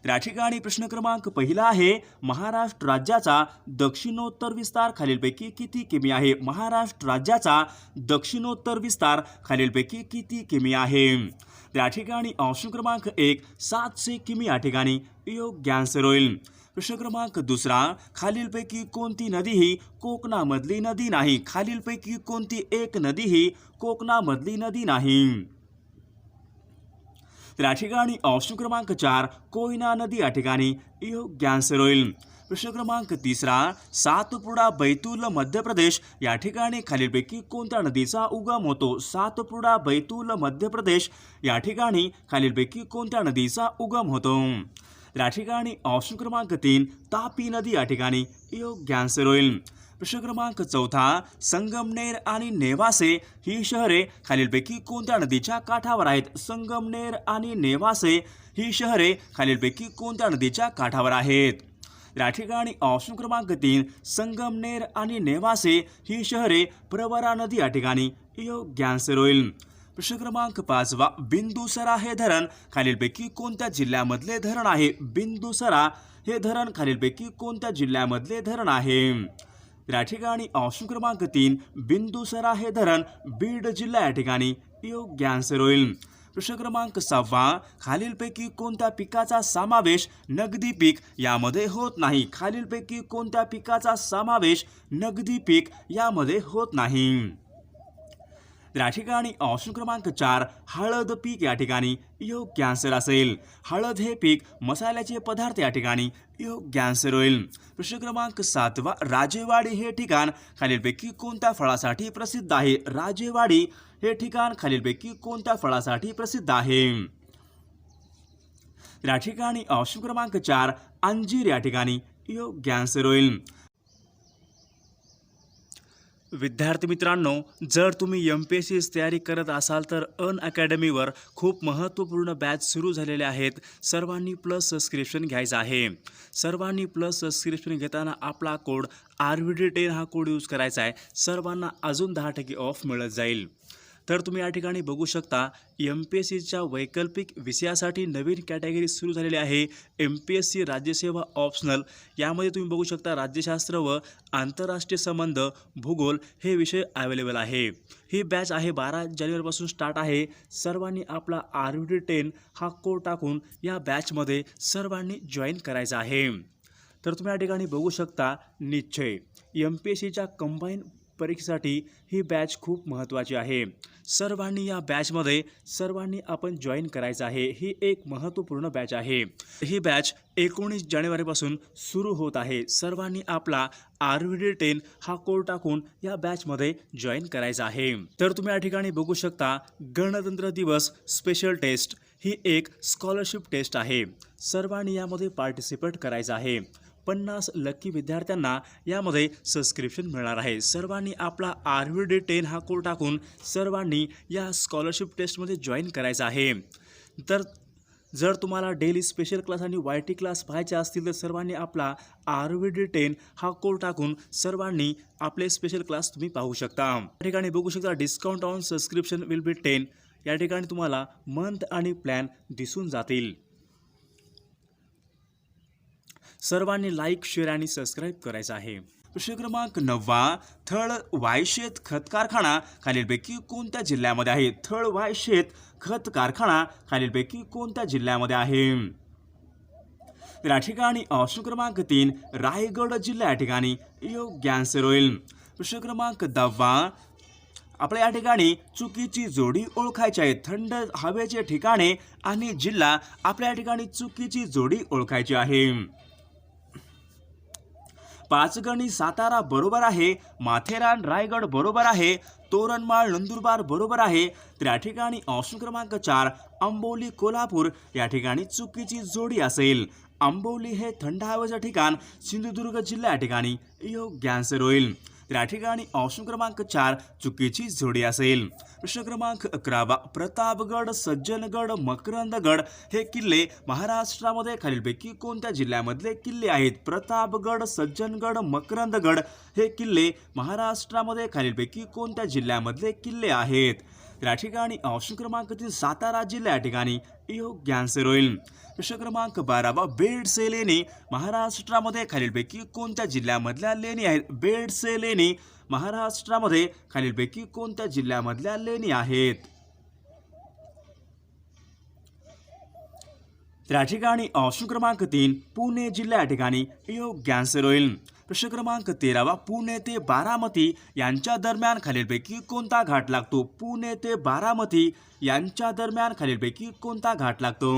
या ठिकाणी प्रश्न क्रमांक पहिला आहे, महाराष्ट्र राज्याचा दक्षिणोत्तर विस्तार खालीलपैकी किती किमी आहे? महाराष्ट्र राज्याचा दक्षिणोत्तर विस्तार खालीलपैकी किती किमी आहे? त्या ठिकाणी ऑप्शन क्रमांक 1 700 किमी या ठिकाणी योग्य आन्सर होईल. प्रश्न क्रमांक दुसरा, खालीलपैकी कोणती नदी ही कोकणामधली नदी नाही? खालीलपैकी कोणती एक नदी ही कोकणामधली नदी नाही? तर या ठिकाणी ऑप्शन क्रमांक 4 कोयना नदी या ठिकाणी योग्य आन्सर होईल. प्रश्न क्रमांक तिसरा, सातपुडा बैतूल मध्य प्रदेश या ठिकाणी खालीलपैकी कोणत्या नदीचा उगम होतो? सातपुडा बैतूल मध्य प्रदेश या ठिकाणी खालीलपैकी कोणत्या नदीचा उगम होतो? या ठिकाणी ऑप्शन क्रमांक 3 तापी नदी या ठिकाणी योग्य आन्सर होईल. प्रश्न क्रमांक चौथा, संगमनेर आणि नेवासे ही शहरे खालीलपैकी कोणत्या नदीच्या काठावर आहेत? संगमनेर आणि नेवासे ही शहरे खालीलपैकी कोणत्या नदीच्या काठावर आहेत? या ठिकाणी ऑप्शन क्रमांक 3 संगमनेर आणि नेवासे ही शहरे प्रवरा नदी या ठिकाणी योग्य आन्सर होईल. प्रश्न क्रमांक 5 बिंदुसरा हे धरण खालीलपैकी कोणत्या जिल्ह्यामधले धरण आहे? बिंदुसरा हे धरण खालीलपैकी कोणत्या जिल्ह्यामधले धरण आहे? या ठिकाणी ऑप्शन क्रमांक 3 बिंदुसरा हे धरण बीड जिल्हा या ठिकाणी योग्य आन्सर होईल. प्रश्न क्रमांक 6 खालीलपैकी कोणत्या पिकाचा समावेश नगदी पीक यामध्ये होत नाही? खालीलपैकी कोणत्या पिकाचा समावेश नगदी पीक यामध्ये होत नाही? या ठिकाणी ऑप्शन क्रमांक 4 हळद पीक या ठिकाणी योग्य आन्सर असेल. हळद हे पीक मसाल्याचे पदार्थ या ठिकाणी योग्य आन्सर होईल. प्रश्न क्रमांक 7 राजेवाडी हे ठिकाण खालीलपैकी कोणत्या फळासाठी प्रसिद्ध आहे? राजेवाडी हे ठिकाण खालीलपैकी कोणत्या फळासाठी प्रसिद्ध आहे? या ठिकाणी ऑप्शन क्रमांक 4 अंजीर या ठिकाणी योग्य आन्सर होईल. विद्यार्थी मित्रांनो, जर तुम्ही MPSC तयारी करत असाल तर अनअकॅडमीवर खूप महत्त्वपूर्ण बॅच सुरू झालेले आहेत. सर्वांनी प्लस सबस्क्रिप्शन घ्यायचं आहे. सर्वांनी प्लस सबस्क्रिप्शन घेताना आपला कोड RVD10 हा कोड यूज करायचा आहे. सर्वांना अजून 10% ऑफ मिळत जाईल. तर तुम्ही या ठिकाणी बघू शकता MPSCच्या वैकल्पिक विषयासाठी नवीन कॅटेगरी सुरू झालेली आहे. MPSC राज्यसेवा ऑप्शनल यामध्ये तुम्ही बघू शकता राज्यशास्त्र व आंतरराष्ट्रीय संबंध भूगोल हे विषय अवेलेबल आहे. ही बॅच आहे 12 जानेवारीपासून स्टार्ट आहे. सर्वांनी आपला RVD10 हा कोड टाकून या बॅचमध्ये सर्वांनी जॉईन करायचं आहे. तर तुम्ही या ठिकाणी बघू शकता निश्चय MPSCच्या कंबाईन परीक्षेसाठी ही बॅच खूप महत्त्वाची आहे. सर्वांनी या बॅचमध्ये आपण जॉईन करायचं आहे. ही एक महत्त्वपूर्ण बॅच आहे. ही बॅच 19 जानेवारीपासून सुरू होत आहे. सर्वांनी आपला RVD10 हा कोड टाकून या बॅचमध्ये जॉईन करायचा आहे. तर तुम्ही या ठिकाणी बघू शकता गणतंत्र दिवस स्पेशल टेस्ट ही एक स्कॉलरशिप टेस्ट आहे. सर्वांनी यामध्ये पार्टिसिपेट करायचं आहे. 50 लकी विद्यार्थ्यांना यामध्ये सबस्क्रिप्शन मिळणार आहे. सर्वांनी आपला RVD10 हा कोड टाकून सर्वांनी या स्कॉलरशिप टेस्टमध्ये जॉईन करायचं आहे. तर जर तुम्हाला डेली स्पेशल क्लास आणि YT क्लास पाहायचे असतील तर सर्वांनी आपला RVD10 हा कोड टाकून सर्वांनी आपले स्पेशल क्लास तुम्ही पाहू शकता. या ठिकाणी बघू शकता discount on subscription will be 10. या ठिकाणी तुम्हाला मंथ आणि प्लॅन दिसून जातील. सर्वांनी लाईक, शेअर आणि सबस्क्राईब करायचं आहे. प्रश्न क्रमांक 9 थळ वायशेत खत कारखाना खालीलपैकी कोणत्या जिल्ह्यामध्ये आहे? थळ वायशेत खत कारखाना खालीलपैकी कोणत्या जिल्ह्यामध्ये आहे? या ठिकाणी ऑप्शन क्रमांक 3 रायगड जिल्हा या ठिकाणी योग्य आन्सर होईल. प्रश्न क्रमांक 10 आपल्या या ठिकाणी चुकीची जोडी ओळखायची आहे. थंड हवेचे ठिकाणे आणि जिल्हा आपल्या या ठिकाणी चुकीची जोडी ओळखायची आहे. पाचगणी सातारा बरोबर आहे. माथेरान रायगड बरोबर आहे. तोरणमाळ नंदुरबार बरोबर आहे. तर या ठिकाणी ऑप्शन क्रमांक 4 अंबोली कोल्हापूर या ठिकाणी चुकीची जोडी असेल. अंबोली हे थंड हवेचे ठिकाण सिंधुदुर्ग जिल्हा या ठिकाणी योग्य आन्सर होईल. तर या ठिकाणी ऑप्शन क्रमांक 4 चुकीची जोडी असेल. प्रश्न क्रमांक 11 प्रतापगड, सज्जनगड, मकरंदगड हे किल्ले महाराष्ट्रामध्ये खालीलपैकी कोणत्या जिल्ह्यामधले किल्ले आहेत? प्रतापगड, सज्जनगड, मकरंदगड हे किल्ले महाराष्ट्रामध्ये खालीलपैकी कोणत्या जिल्ह्यामधले किल्ले आहेत? तर या ठिकाणी ऑप्शन क्रमांक 3 सातारा जिल्हा या ठिकाणी योग्य आन्सर होईल. प्रश्न क्रमांक 12 बेडसे लेणी महाराष्ट्रामध्ये खालीलपैकी कोणत्या जिल्ह्यामधल्या लेणी आहेत? बेडसे लेणी महाराष्ट्रामध्ये खालीलपैकी कोणत्या जिल्ह्यामधल्या लेणी आहेत? तर या ठिकाणी ऑप्शन क्रमांक 3 पुणे जिल्हा या ठिकाणी योग्य आन्सर होईल. प्रश्न क्रमांक 13 पुणे ते बारामती यांच्या दरम्यान खालीलपैकी कोणता घाट लागतो? पुणे ते बारामती यांच्या दरम्यान खालीलपैकी कोणता घाट लागतो?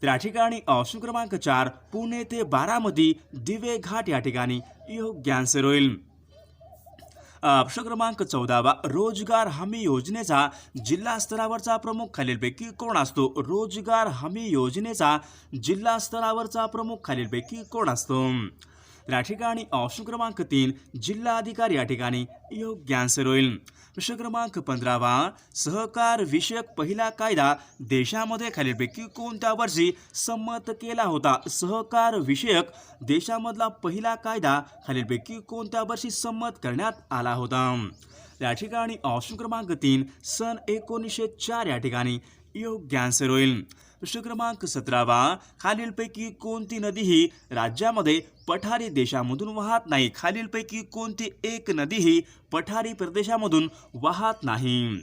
तर या ठिकाणी ऑप्शन क्रमांक 4 पुणे ते बारामती दिवे घाट या ठिकाणी योग्य आन्सर होईल. प्रश्न क्रमांक 14 रोजगार हमी योजनेचा जिल्हा स्तरावरचा प्रमुख खालीलपैकी कोण असतो? रोजगार हमी योजनेचा जिल्हा स्तरावरचा प्रमुख खालीलपैकी कोण असतो? या ठिकाणी ऑप्शन क्रमांक 3 जिल्हाधिकारी या ठिकाणी योग्य आन्सर होईल. प्रश्न क्रमांक 15 सहकार विषयक पहिला कायदा देशामध्ये खालीलपैकी कोणत्या वर्षी संमत केला होता? सहकार विषयक देशामधला पहिला कायदा खालीलपैकी कोणत्या वर्षी संमत करण्यात आला होता? या ठिकाणी ऑप्शन क्रमांक 3 सन 1904 या ठिकाणी योग्य आन्सर होईल. प्रश्न क्रमांक 17 खालीलपैकी कोणती नदी ही राज्यामध्ये पठारी देशामधून वाहत नाही? खालीलपैकी कोणती एक नदी ही पठारी प्रदेशामधून वाहत नाही?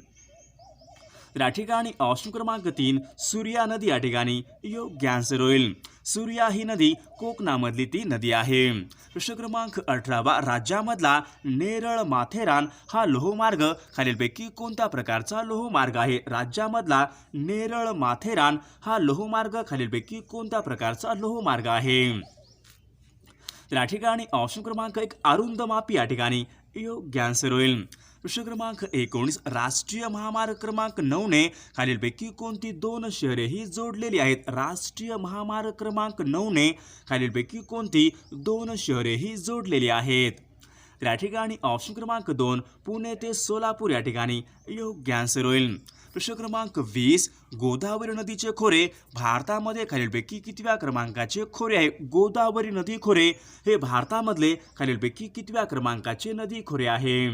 या ठिकाणी ऑप्शन क्रमांक 3 सूर्या नदी या ठिकाणी योग्य आन्सर होईल. सूर्या ही नदी कोकणामधली ती नदी आहे. प्रश्न क्रमांक 18 राज्यामधला नेरळ माथेरान हा लोहमार्ग खालीलपैकी कोणत्या प्रकारचा लोहमार्ग आहे? राज्यामधला नेरळ माथेरान हा लोहमार्ग खालीलपैकी कोणत्या प्रकारचा लोहमार्ग आहे? तर या ठिकाणी ऑप्शन क्रमांक 1 अरुंद मापी या ठिकाणी योग्य आन्सर होईल. प्रश्न क्रमांक 19 राष्ट्रीय महामार्ग क्रमांक 9 ने खालीलपैकी कोणती दोन शहरे ही जोडलेली आहेत? राष्ट्रीय महामार्ग क्रमांक 9 ने खालीलपैकी कोणती दोन शहरे ही जोडलेली आहेत? तर या ठिकाणी ऑप्शन क्रमांक 2 पुणे ते सोलापूर या ठिकाणी योग्य आन्सर होईल. प्रश्न क्रमांक 20 गोदावरी नदीचे खोरे भारतामध्ये खालीलपैकी कितव्या क्रमांकाचे खोरे आहे? गोदावरी नदी खोरे हे भारतामधले खालीलपैकी कितव्या क्रमांकाचे नदी खोरे आहे?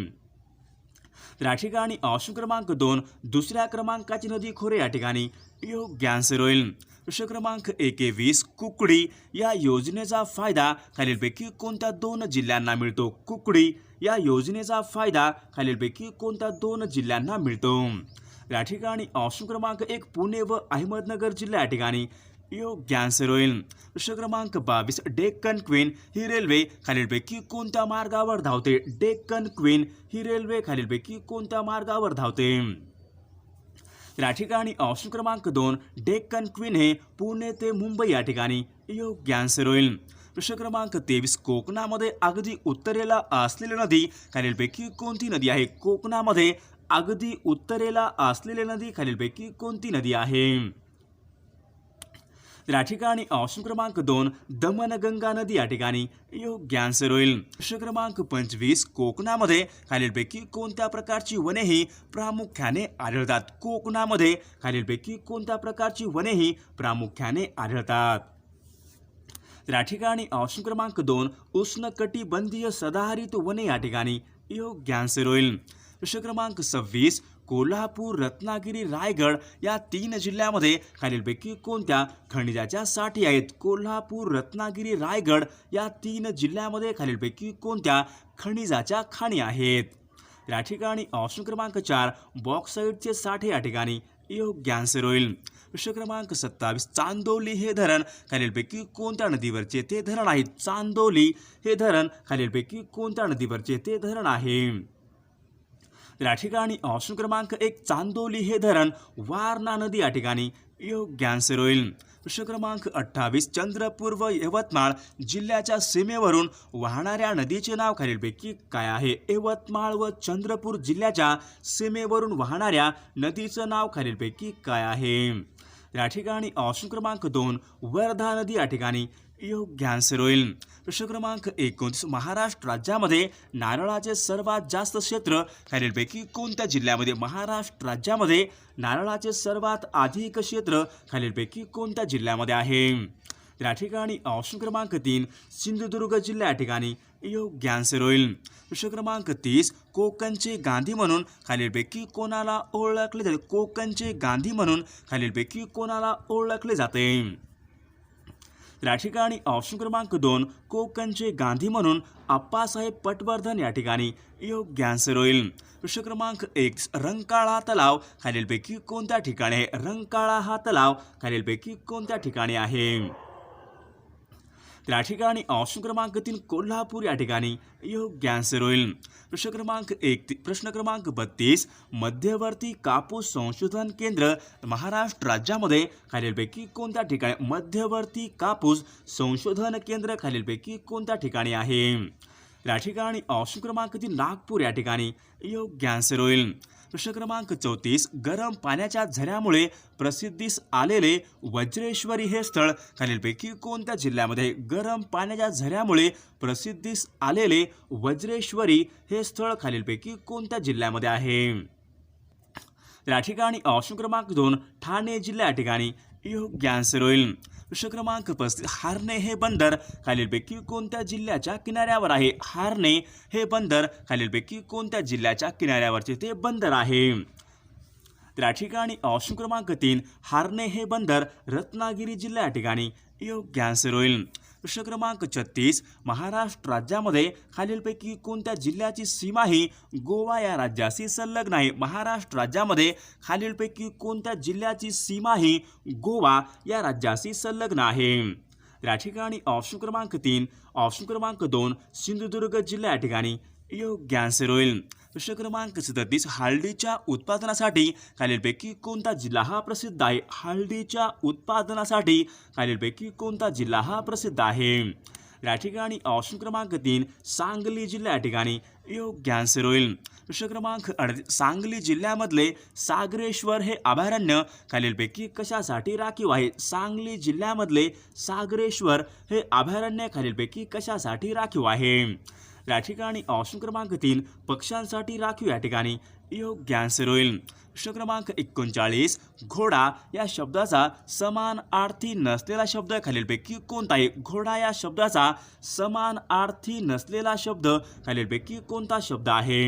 तर या ठिकाणी ऑप्शन क्रमांक 2 दुसऱ्या क्रमांकाची नदी खोरे या ठिकाणी योग्य आन्सर होईल. प्रश्न क्रमांक 21 कुकडी या योजनेचा फायदा खालीलपैकी कोणत्या दोन जिल्ह्यांना मिळतो? कुकडी या योजनेचा फायदा खालीलपैकी कोणत्या दोन जिल्ह्यांना मिळतो? या ठिकाणी ऑप्शन क्रमांक 1 पुणे व अहमदनगर जिल्हा या ठिकाणी योग्य आन्सर होईल. प्रश्न क्रमांक 22 डेक्कन क्वीन ही रेल्वे खालीलपैकी कोणत्या मार्गावर धावते? डेक्कन क्वीन ही रेल्वे खालीलपैकी कोणत्या मार्गावर धावते? या ठिकाणी ऑप्शन क्रमांक 2 डेक्कन क्वीन हे पुणे ते मुंबई या ठिकाणी योग्य आन्सर होईल. प्रश्न क्रमांक 23 कोकणामध्ये अगदी उत्तरेला असलेली नदी खालीलपैकी कोणती नदी आहे? कोकणामध्ये अगदी उत्तरेला असलेली नदी खालीलपैकी कोणती नदी आहे? या ठिकाणी ऑप्शन क्रमांक 2 दमनगंगा नदी या ठिकाणी योग्य आन्सर होईल. प्रश्न क्रमांक 25 कोकणामध्ये खालीलपैकी कोणत्या प्रकारची वने ही प्रामुख्याने आढळतात? कोकणामध्ये खालीलपैकी कोणत्या प्रकारची वने ही प्रामुख्याने आढळतात? या ठिकाणी ऑप्शन क्रमांक 2 उष्णकटिबंधीय सदाहरित वने या ठिकाणी योग्य आन्सर होईल. प्रश्न क्रमांक 26 कोल्हापूर रत्नागिरी रायगड या 3 जिल्ह्यामध्ये खालीलपैकी कोणत्या खनिजाच्या साठी आहेत? कोल्हापूर रत्नागिरी रायगड या 3 जिल्ह्यामध्ये खालीलपैकी कोणत्या खनिजाच्या खाणी आहेत? या ठिकाणी ऑप्शन क्रमांक 4 बॉक्साईटचे साठे या ठिकाणी योग्य आन्सर होईल. प्रश्न क्रमांक 27 चांदोली हे धरण खालीलपैकी कोणत्या नदीवरचे ते धरण आहे? चांदोली हे धरण खालीलपैकी कोणत्या नदीवरचे ते धरण आहे? या ठिकाणी ऑप्शन क्रमांक 1 चांदोली हे धरण वारणा नदी या ठिकाणी योग्य आन्सर होईल. प्रश्न क्रमांक 28 चंद्रपूर व यवतमाळ जिल्ह्याच्या सीमेवरून वाहणाऱ्या नदीचे नाव खालीलपैकी काय आहे? यवतमाळ व चंद्रपूर जिल्ह्याच्या सीमेवरून वाहणाऱ्या नदीचं नाव खालीलपैकी काय आहे? या ठिकाणी ऑप्शन क्रमांक 2 वर्धा नदी या ठिकाणी योग्य आन्सर होईल. प्रश्न क्रमांक 29 महाराष्ट्र राज्यामध्ये नारळाचे सर्वात जास्त क्षेत्र खालीलपैकी कोणत्या जिल्ह्यामध्ये? महाराष्ट्र राज्यामध्ये नारळाचे सर्वात अधिक क्षेत्र खालीलपैकी कोणत्या जिल्ह्यामध्ये आहे? या ठिकाणी ऑप्शन क्रमांक 3 सिंधुदुर्ग जिल्हा या ठिकाणी योग्य आन्सर होईल. प्रश्न क्रमांक 30 कोकणचे गांधी म्हणून खालीलपैकी कोणाला ओळखले जाते? कोकणचे गांधी म्हणून खालीलपैकी कोणाला ओळखले जाते? या ठिकाणी ऑप्शन क्रमांक 2 कोकणचे गांधी म्हणून आप्पासाहेब पटवर्धन या ठिकाणी योग्य आन्सर होईल. प्रश्न क्रमांक 1 रंकाळा तलाव खालीलपैकी कोणत्या ठिकाणी आहे? रंकाळा हा तलाव खालीलपैकी कोणत्या ठिकाणी आहे? त्या ठिकाणी ऑप्शन क्रमांक 3 कोल्हापूर या ठिकाणी योग्य आन्सर होईल. प्रश्न क्रमांक 32 मध्यवर्ती कापूस संशोधन केंद्र महाराष्ट्र राज्यामध्ये खालीलपैकी कोणत्या ठिकाणी? मध्यवर्ती कापूस संशोधन केंद्र खालीलपैकी कोणत्या ठिकाणी आहे? या ठिकाणी ऑप्शन क्रमांक 3 नागपूर या ठिकाणी योग्य आन्सर होईल. प्रश्न क्रमांक 34 गरम पाण्याच्या झऱ्यामुळे प्रसिद्धीस आलेले वज्रेश्वरी हे स्थळ खालीलपैकी कोणत्या जिल्ह्यामध्ये? गरम पाण्याच्या झऱ्यामुळे प्रसिद्धीस आलेले वज्रेश्वरी हे स्थळ खालीलपैकी कोणत्या जिल्ह्यामध्ये आहे? या ठिकाणी ऑप्शन क्रमांक 2 ठाणे जिल्हा या ठिकाणी योग्य आन्सर होईल. प्रश्न क्रमांक 35 हार्ने हे बंदर खालीलपैकी कोणत्या जिल्ह्याच्या किनाऱ्यावर आहे? हार्ने हे बंदर खालीलपैकी कोणत्या जिल्ह्याच्या किनाऱ्यावरचे ते बंदर आहे? त्या ठिकाणी ऑप्शन क्रमांक 3 हार्ने हे बंदर रत्नागिरी जिल्हा या ठिकाणी योग्य आन्सर होईल. प्रश्न क्रमांक 36 महाराष्ट्र राज्यामध्ये खालीलपैकी कोणत्या जिल्ह्याची सीमा ही गोवा या राज्याशी संलग्न आहे? महाराष्ट्र राज्यामध्ये खालीलपैकी कोणत्या जिल्ह्याची सीमा ही गोवा या राज्याशी संलग्न आहे? या ठिकाणी ऑप्शन क्रमांक 3 ऑप्शन क्रमांक 2 सिंधुदुर्ग जिल्हा या ठिकाणी योग्य आन्सर होईल. प्रश्न क्रमांक 37 हळदीच्या उत्पादनासाठी खालीलपैकी कोणता जिल्हा हा प्रसिद्ध आहे? हळदीच्या उत्पादनासाठी खालीलपैकी कोणता जिल्हा हा प्रसिद्ध आहे? या ठिकाणी ऑप्शन क्रमांक 3 सांगली जिल्हा या ठिकाणी योग्य आन्सर होईल. प्रश्न क्रमांक 38 सांगली जिल्ह्यामधले सागरेश्वर हे अभयारण्य खालीलपैकी कशासाठी राखीव आहे? सांगली जिल्ह्यामधले सागरेश्वर हे अभयारण्य खालीलपैकी कशासाठी राखीव आहे? या ठिकाणी ऑप्शन क्रमांक 3 पक्ष्यांसाठी राखीव या ठिकाणी योग्य आन्सर होईल. प्रश्न क्रमांक 39 घोडा या शब्दाचा समानार्थी नसलेला शब्द खालीलपैकी कोणता आहे? घोडा या शब्दाचा समानार्थी नसलेला शब्द खालीलपैकी कोणता शब्द आहे?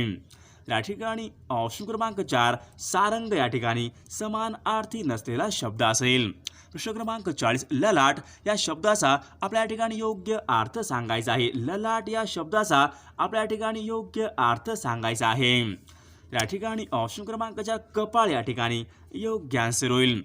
या ठिकाणी ऑप्शन क्रमांक 4 सारंग या ठिकाणी समानार्थी नसलेला शब्द असेल. प्रश्न क्रमांक 40 ललाट या शब्दाचा आपल्या ठिकाणी योग्य अर्थ सांगायचा आहे. ललाट या शब्दाचा आपल्या ठिकाणी योग्य अर्थ सांगायचा आहे. या ठिकाणी ऑप्शन क्रमांक 4 कपाळ या ठिकाणी योग्य आन्सर होईल.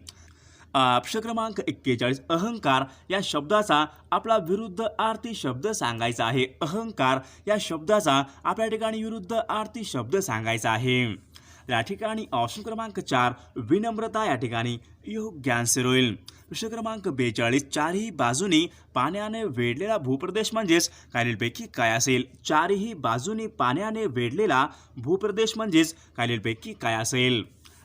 प्रश्न क्रमांक 41 अहंकार या शब्दाचा आपला विरुद्धार्थी शब्द सांगायचा आहे. अहंकार या शब्दाचा आपल्या ठिकाणी विरुद्धार्थी शब्द सांगायचा आहे. या ठिकाणी ऑप्शन क्रमांक 4 विनम्रता या ठिकाणी योग्य आन्सर होईल. प्रश्न क्रमांक 42 चारही बाजूनी पाण्याने वेढलेला भूप्रदेश म्हणजेच खालीलपैकी काय असेल? चारही बाजूनी पाण्याने वेढलेला भूप्रदेश म्हणजेच खालीलपैकी काय असेल?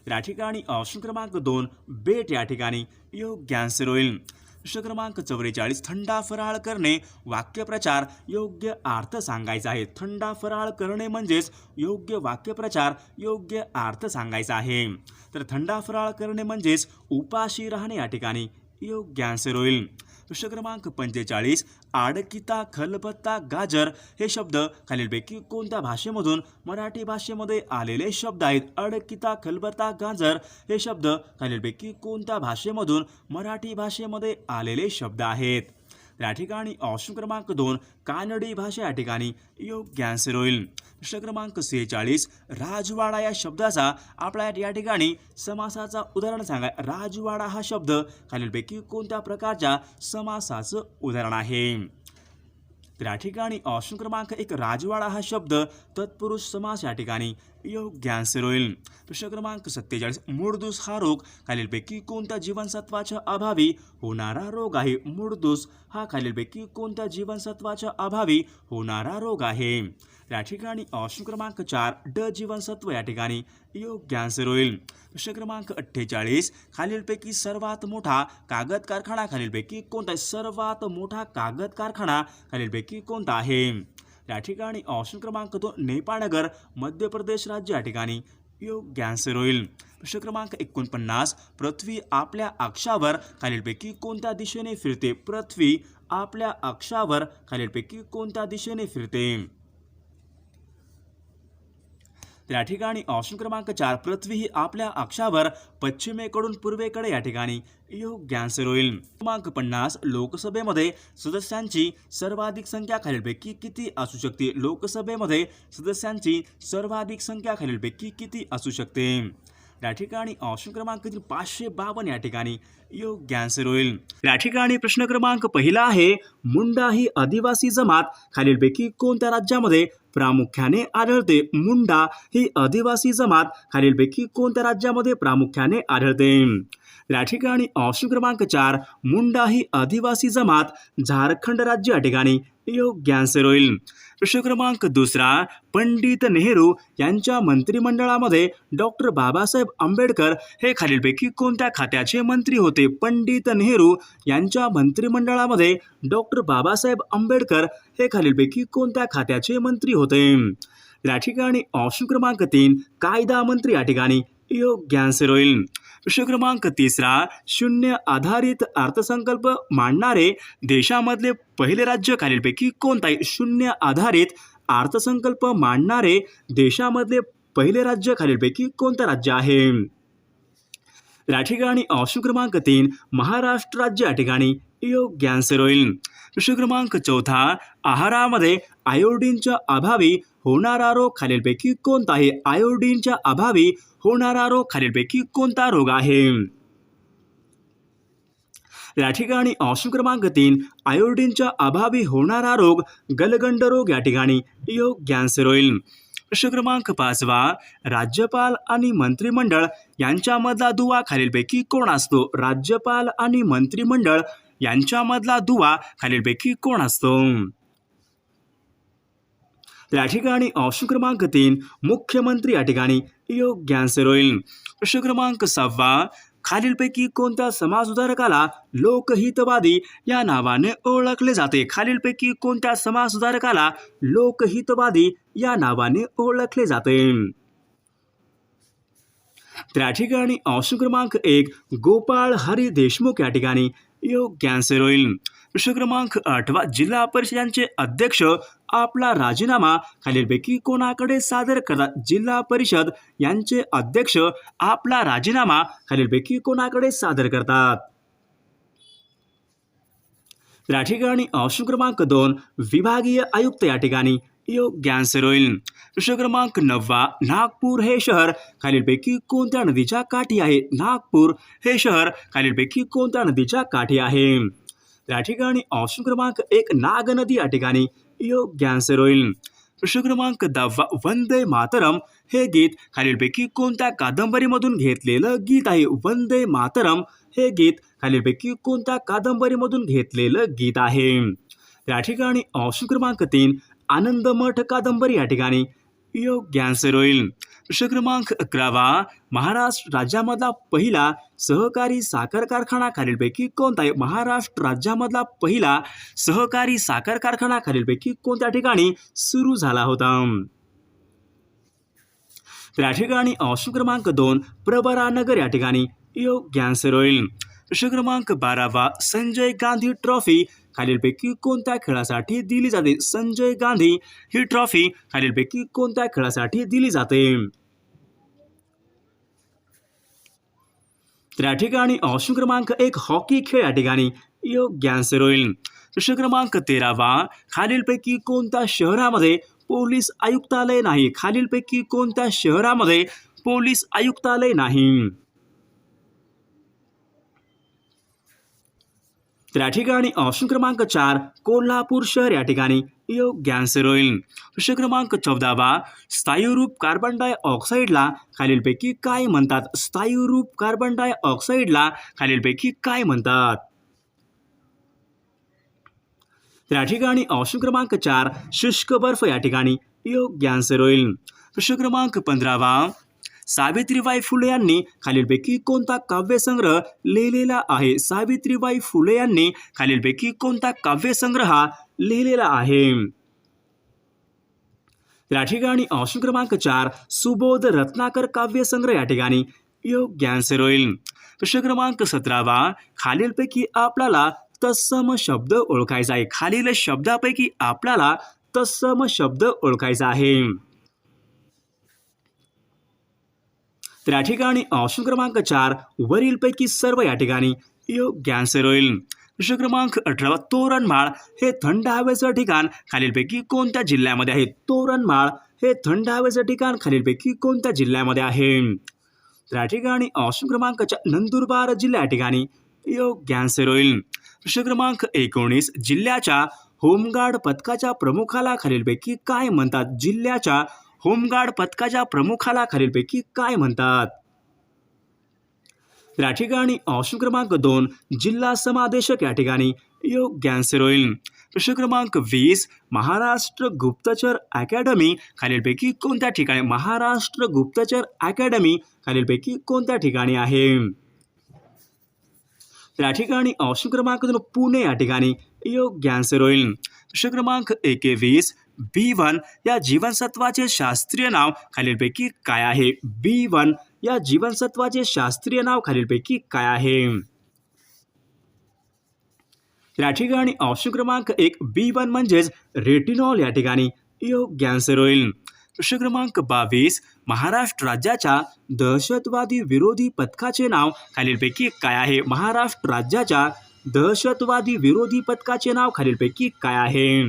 या ठिकाणी ऑप्शन क्रमांक 2 बेट या ठिकाणी योग्य आन्सर होईल. प्रश्न क्रमांक 44 थंडा फराळ करणे वाक्यप्रचार योग्य अर्थ सांगायचा आहे. थंडा फराळ करणे म्हणजेच योग्य वाक्यप्रचार योग्य अर्थ सांगायचा आहे. तर थंडा फराळ करणे म्हणजेच उपाशी राहणे या ठिकाणी योग्य आन्सर होईल. प्रश्न क्रमांक 45 आडकिता खलबत्ता गाजर हे शब्द खालीलपैकी कोणत्या भाषेमधून मराठी भाषेमध्ये आलेले शब्द आहेत? आडकिता खलबत्ता गाजर हे शब्द खालीलपैकी कोणत्या भाषेमधून मराठी भाषेमध्ये आलेले शब्द आहेत? या ठिकाणी ऑप्शन क्रमांक 2 कानडी भाषा या ठिकाणी योग्य आन्सर होईल. प्रश्न क्रमांक 46 राजवाडा या शब्दाचा आपल्या या ठिकाणी समासाचा उदाहरण सांगा. राजवाडा हा शब्द खालीलपैकी कोणत्या प्रकारच्या समासाचं उदाहरण आहे? या ठिकाणी ऑप्शन क्रमांक 1 राजवाडा हा शब्द तत्पुरुष समास या ठिकाणी योग्य आन्सर होईल. प्रश्न क्रमांक 47 मूळदूस हा रोग खालीलपैकी कोणत्या जीवनसत्वाच्या अभावी होणारा रोग आहे? मूळदूस हा खालीलपैकी कोणत्या जीवनसत्वाच्या अभावी होणारा रोग आहे? या ठिकाणी ऑप्शन क्रमांक 4 ड जीवनसत्व या ठिकाणी योग्य आन्सर होईल. प्रश्न क्रमांक 48 खालीलपैकी सर्वात मोठा कागद कारखाना खालीलपैकी कोणता आहे? सर्वात मोठा कागद कारखाना खालीलपैकी कोणता आहे? या ठिकाणी ऑप्शन क्रमांक 2 नेपाळनगर मध्य प्रदेश राज्य या ठिकाणी योग्य आन्सर होईल. प्रश्न क्रमांक 49. पृथ्वी आपल्या अक्षावर खालीलपैकी कोणत्या दिशेने फिरते? पृथ्वी आपल्या अक्षावर खालीलपैकी कोणत्या दिशेने फिरते? या ठिकाणी ऑप्शन क्रमांक 4. पृथ्वी ही आपल्या अक्षावर पश्चिमेकडून पूर्वेकडे या ठिकाणी योग्य आन्सर होईल. क्रमांक 50. लोकसभेमध्ये सदस्यांची सर्वाधिक संख्या खालीलपैकी किती असू शकते? लोकसभेमध्ये सदस्यांची सर्वाधिक संख्या खालीलपैकी किती असू शकते? या ठिकाणी ऑप्शन क्रमांक 552 या ठिकाणी योग्य आन्सर होईल. या ठिकाणी प्रश्न क्रमांक पहिला आहे, मुंडा ही आदिवासी जमात खालीलपैकी कोणत्या राज्यामध्ये प्रामुख्याने आढळते? मुंडा ही आदिवासी जमात खालीलपैकी कोणत्या राज्यामध्ये प्रामुख्याने आढळते? या ठिकाणी ऑप्शन क्रमांक 4. मुंडा ही आदिवासी जमात झारखंड राज्य या ठिकाणी योग्य आन्सर होईल. प्रश्न क्रमांक 2. पंडित नेहरू यांच्या मंत्रिमंडळामध्ये डॉक्टर बाबासाहेब आंबेडकर हे खालीलपैकी कोणत्या खात्याचे मंत्री होते? पंडित नेहरू यांच्या मंत्रिमंडळामध्ये डॉक्टर बाबासाहेब आंबेडकर हे खालीलपैकी कोणत्या खात्याचे मंत्री होते? या ठिकाणी ऑप्शन क्रमांक 3. कायदा मंत्री या ठिकाणी योग्य आन्सर होईल. प्रश्न क्रमांक 3. शून्य आधारित अर्थसंकल्प मांडणारे देशामधले पहिले राज्य खालीलपैकी कोणते आहे? शून्य आधारित अर्थसंकल्प मांडणारे देशामधले पहिले राज्य खालीलपैकी कोणते राज्य आहे? या ठिकाणी ऑप्शन क्रमांक 3. महाराष्ट्र राज्य या ठिकाणी योग्य आन्सर होईल. प्रश्न क्रमांक 4. आहारामध्ये आयोडीनच्या अभावी होणारा रोग खालीलपैकी कोणता आहे? आयोडीनच्या अभावी होणारा रोग खालीलपैकी कोणता रोग आहे? या ठिकाणी ऑप्शन क्रमांक 3. आयोडीनच्या अभावी होणारा रोग गलगंड रोग या ठिकाणी योग्य आन्सर होईल. प्रश्न क्रमांक 5. राज्यपाल आणि मंत्रिमंडळ यांच्यामधला दुवा खालीलपैकी कोण असतो? राज्यपाल आणि मंत्रिमंडळ यांच्यामधला दुवा खालीलपैकी कोण असतो? या ठिकाणी ऑप्शन क्रमांक 3. मुख्यमंत्री या ठिकाणी योग्य आन्सर होईल. प्रश्न क्रमांक 6. खालीलपैकी कोणत्या समाजसुधारकाला लोकहितवादी या नावाने ओळखले जाते? खालीलपैकी कोणत्या समाजसुधारकाला लोकहितवादी या नावाने ओळखले जाते? त्या ठिकाणी ऑप्शन क्रमांक 1. गोपाळ हरी देशमुख या ठिकाणी योग्य आन्सर होईल. प्रश्न क्रमांक 8. जिल्हा परिषदांचे अध्यक्ष आपला राजीनामा खालीलपैकी कोणाकडे सादर करतात? जिल्हा परिषद यांचे अध्यक्ष आपला राजीनामा खालीलपैकी कोणाकडे सादर करतात? या ठिकाणी ऑप्शन क्रमांक 2. विभागीय आयुक्त या ठिकाणी योग्य आन्सर होईल. प्रश्न क्रमांक 9. नागपूर हे शहर खालीलपैकी कोणत्या नदीच्या काठी आहे? नागपूर हे शहर खालीलपैकी कोणत्या नदीच्या काठी आहे? या ठिकाणी ऑप्शन क्रमांक 1. नाग नदी या ठिकाणी योग्य आन्सर होईल. प्रश्न क्रमांक 10. वंदे मातरम हे गीत खालीलपैकी कोणत्या कादंबरीमधून घेतलेलं गीत आहे? वंदे मातरम हे गीत खालीलपैकी कोणत्या कादंबरीमधून घेतलेलं गीत आहे? या ठिकाणी ऑप्शन क्रमांक 3. आनंदमठ कादंबरी या ठिकाणी योग्य आन्सर होईल. प्रश्न क्रमांक 11. महाराष्ट्र राज्यामधला पहिला सहकारी साखर कारखाना खालीलपैकी कोणता आहे? महाराष्ट्र राज्यामधला पहिला सहकारी साखर कारखाना खालीलपैकी कोणत्या ठिकाणी सुरू झाला होता? त्या ठिकाणी ऑप्शन क्रमांक 2. प्रवरानगर या ठिकाणी योग्य आन्सर होईल. प्रश्न क्रमांक 12. संजय गांधी ट्रॉफी खालीलपैकी कोणत्या खेळासाठी दिली जाते? संजय गांधी ही ट्रॉफी खालीलपैकी कोणत्या खेळासाठी दिली जाते? त्या ठिकाणी ऑप्शन क्रमांक 1. हॉकी खेळ या ठिकाणी योग्य आन्सर होईल. प्रश्न क्रमांक 13. खालीलपैकी कोणत्या शहरामध्ये पोलीस आयुक्तालय नाही? खालीलपैकी कोणत्या शहरामध्ये पोलीस आयुक्तालय नाही? त्या ठिकाणी ऑप्शन क्रमांक 4. कोल्हापूर शहर या ठिकाणी योग्य आन्सर होईल. प्रश्न क्रमांक 14. स्थायीरूप कार्बन डायऑक्साईडला खालीलपैकी काय म्हणतात? स्थायीरूप कार्बन डायऑक्साईडला खालीलपैकी काय म्हणतात? त्या ठिकाणी ऑप्शन क्रमांक 4. शुष्क बर्फ या ठिकाणी योग्य आन्सर होईल. प्रश्न क्रमांक 15. सावित्रीबाई फुले यांनी खालीलपैकी कोणता काव्यसंग्रह लिहिलेला आहे? सावित्रीबाई फुले यांनी खालीलपैकी कोणता काव्यसंग्रह लिहिलेला आहे? या ठिकाणी ऑप्शन क्रमांक 4 सुबोध रत्नाकर काव्यसंग्रह या ठिकाणी योग्य आन्सर होईल. प्रश्न क्रमांक 17 खालीलपैकी आपल्याला तत्सम शब्द ओळखायचा आहे. खालील शब्दापैकी आपल्याला तत्सम शब्द ओळखायचा आहे. तर या ठिकाणी ऑप्शन क्रमांक 4 वरीलपैकी सर्व या ठिकाणी योग्य आन्सर होईल. प्रश्न क्रमांक 18 तोरणमाळ हे थंड हवेचं ठिकाण खालीलपैकी कोणत्या जिल्ह्यामध्ये आहे? तोरणमाळ हे थंड हवेचं ठिकाण खालीलपैकी कोणत्या जिल्ह्यामध्ये आहे? तर या ठिकाणी ऑप्शन क्रमांक 4 नंदुरबार जिल्ह्या ठिकाणी योग्य आन्सर होईल. प्रश्न क्रमांक 19 जिल्ह्याच्या होमगार्ड पथकाच्या प्रमुखाला खालीलपैकी काय म्हणतात? जिल्ह्याच्या होमगार्ड पथकाच्या प्रमुखाला खालीलपैकी काय म्हणतात? या ठिकाणी ऑप्शन क्रमांक 2 जिल्हा समादेशक या ठिकाणी योग्य आन्सर होईल. प्रश्न क्रमांक 20 महाराष्ट्र गुप्तचर अकॅडमी खालीलपैकी कोणत्या ठिकाणी? महाराष्ट्र गुप्तचर अकॅडमी खालीलपैकी कोणत्या ठिकाणी आहे? या ठिकाणी ऑप्शन क्रमांक 2 पुणे या ठिकाणी योग्य आन्सर होईल. प्रश्न क्रमांक 21 B1 या जीवनसत्वाचे शास्त्रीय नाव खालीलपैकी काय आहे? B1 या जीवनसत्वाचे शास्त्रीय नाव खालीलपैकी काय आहे? या ठिकाणी ऑप्शन क्रमांक 1 B1 म्हणजेच रेटिनॉल या ठिकाणी योग्य आन्सर होईल. प्रश्न क्रमांक 22 महाराष्ट्र राज्याच्या दहशतवादी विरोधी पथकाचे नाव खालीलपैकी काय आहे? महाराष्ट्र राज्याच्या दहशतवादी विरोधी पथकाचे नाव खालीलपैकी काय आहे?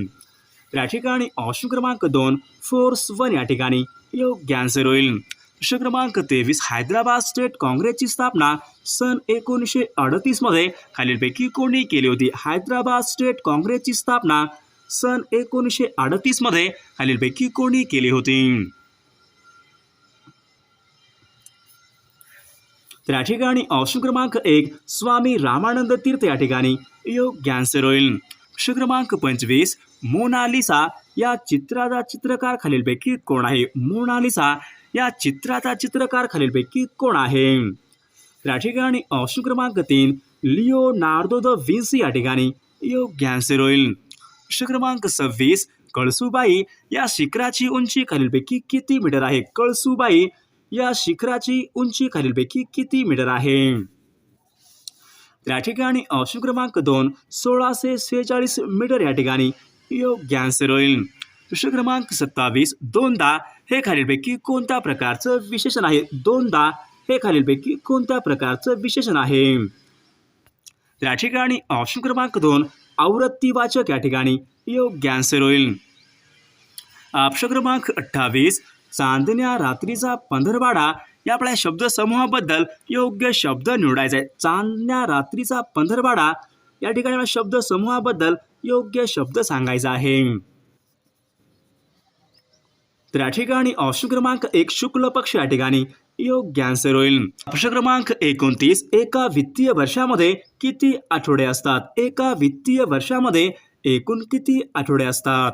या ठिकाणी ऑप्शन क्रमांक 2 फोर्स 1 या ठिकाणी योग्य आन्सर होईल. प्रश्न क्रमांक 23 हैदराबाद स्टेट काँग्रेसची स्थापना सन 1938 मध्ये खालीलपैकी कोणी केली होती? हैदराबाद स्टेट काँग्रेसची स्थापना सन 1938 मध्ये खालीलपैकी कोणी केली होती? तर या ठिकाणी ऑप्शन क्रमांक 1 स्वामी रामानंद तीर्थ या ठिकाणी योग्य आन्सर होईल. प्रश्न क्रमांक 25 मोनालिसा या चित्राचा चित्रकार खालीलपैकी कोण आहे? मोनालिसा या चित्राचा चित्रकार खालीलपैकी कोण आहे? या ठिकाणी ऑप्शन क्रमांक 3 लिओनार्दो द विन्सी या ठिकाणी योग्य आन्सर होईल. प्रश्न क्रमांक 26 कळसुबाई या शिखराची उंची खालीलपैकी किती मीटर आहे? कळसुबाई या शिखराची उंची खालीलपैकी किती मीटर आहे? या ठिकाणी ऑप्शन क्रमांक 2 1646 मीटर या ठिकाणी योग्य आन्सर होईल. प्रश्न क्रमांक 27 दोनदा हे खालीलपैकी कोणत्या प्रकारचं विशेषण आहे? दोनदा हे खालीलपैकी कोणत्या प्रकारचं विशेषण आहे? या ठिकाणी ऑप्शन क्रमांक 2 आवृत्तीवाचक या ठिकाणी योग्य आन्सर होईल. प्रश्न क्रमांक 28 चांदण्या रात्रीचा पंधरवाडा या आपल्या शब्दसमूहाबद्दल योग्य शब्द निवडायचा आहे. चांदण्या रात्रीचा पंधरवाडा या ठिकाणी शब्दसमूहाबद्दल योग्य शब्द सांगायचा आहे. तर या ठिकाणी ऑप्शन क्रमांक 1 शुक्ल पक्ष या ठिकाणी योग्य आन्सर होईल. प्रश्न क्रमांक 29 एका वित्तीय वर्षामध्ये किती आठवडे असतात? एका वित्तीय वर्षामध्ये एकूण किती आठवडे असतात?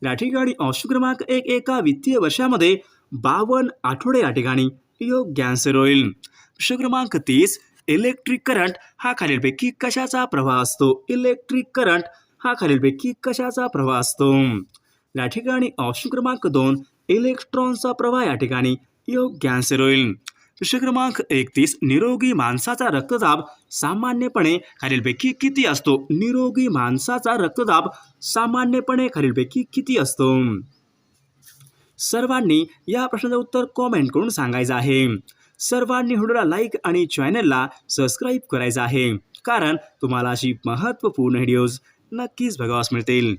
या ठिकाणी ऑप्शन क्रमांक 1 एका वित्तीय वर्षामध्ये 52 आठवडे या ठिकाणी योग्य आन्सर होईल. प्रश्न क्रमांक 30 इलेक्ट्रिक करंट हा खालीलपैकी कशाचा प्रवाह असतो? इलेक्ट्रिक करंट हा खालीलपैकी कशाचा प्रवाह असतो? या ठिकाणी ऑप्शन क्रमांक 2 इलेक्ट्रॉनचा प्रवाह या ठिकाणी योग्य आन्सर होईल. प्रश्न क्रमांक 31 निरोगी माणसाचा रक्तदाब सामान्यपणे खालीलपैकी किती असतो? निरोगी माणसाचा रक्तदाब सामान्यपणे खालीलपैकी किती असतो? सर्वांनी या प्रश्नाचं उत्तर कॉमेंट करून सांगायचं आहे. सर्वांनी व्हिडिओला लाईक आणि चॅनलला सबस्क्राईब करायचं आहे, कारण तुम्हाला अशी महत्त्वपूर्ण व्हिडिओज नक्कीच बघावयास मिळतील.